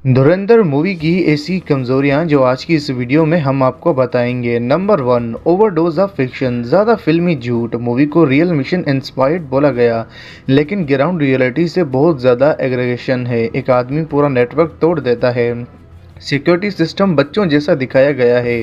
धुरंधर movie की ऐसी कमजोरियां जो आज की इस वीडियो में हम आपको बताएंगे। Number 1, overdose of fiction. ज़्यादा फिल्मी झूठ। मूवी को रियल मिशन इंस्पायर्ड बोला गया, लेकिन ग्राउंड रियलिटी से बहुत ज़्यादा एग्रेगेशन है। एक आदमी पूरा नेटवर्क तोड़ देता है। सिक्योरिटी सिस्टम बच्चों जैसा दिखाया गया है।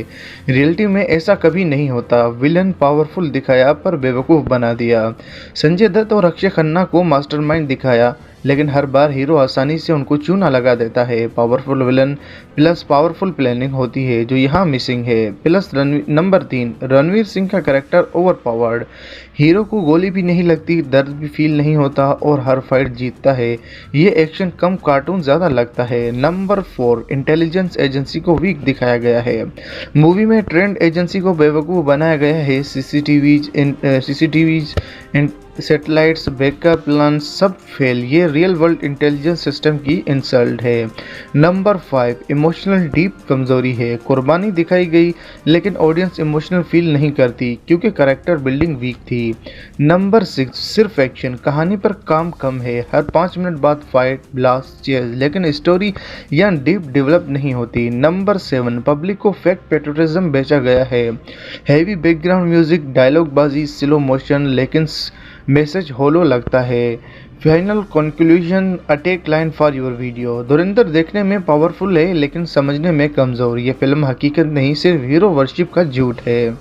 रियलिटी में ऐसा कभी नहीं होता। विलन पावरफुल दिखाया पर बेवकूफ़ बना दिया। संजय दत्त और अक्षय खन्ना को मास्टरमाइंड दिखाया, लेकिन हर बार हीरो आसानी से उनको चूना लगा देता है। Powerful villain plus powerful planning होती है, जो यहाँ मिसिंग है। प्लस नंबर 3, रणवीर सिंह का कैरेक्टर ओवर पावर्ड। हीरो को गोली भी नहीं लगती, दर्द भी फील नहीं होता और हर फाइट जीतता है। ये एक्शन कम कार्टून ज़्यादा लगता है। नंबर 4, इंटेलिजेंस एजेंसी को वीक दिखाया गया है। मूवी में ट्रेंड एजेंसी को बेवकूफ़ बनाया गया है। सीसीटीवीज सैटेलाइट्स, बैकअप प्लान सब फेल। ये रियल वर्ल्ड इंटेलिजेंस सिस्टम की इंसल्ट है। नंबर 5, इमोशनल डीप कमजोरी है। कुर्बानी दिखाई गई, लेकिन ऑडियंस इमोशनल फील नहीं करती क्योंकि कैरेक्टर बिल्डिंग वीक थी। नंबर 6, सिर्फ एक्शन। कहानी पर काम कम है। हर 5 मिनट बाद फाइट, ब्लास्ट, चेज, लेकिन स्टोरी या डीप डेवलप नहीं होती। नंबर 7, पब्लिक को फेक पेट्रोटिज्म बेचा गया है। हैवी बैकग्राउंड म्यूजिक, डायलॉग बाजी, स्लो मोशन, लेकिन मैसेज होलो लगता है। Final conclusion, attack line for your video. धुरंधर देखने में पावरफुल है, लेकिन समझने में कमज़ोर। ये फिल्म हकीकत नहीं, सिर्फ हीरो वर्शिप का झूठ है।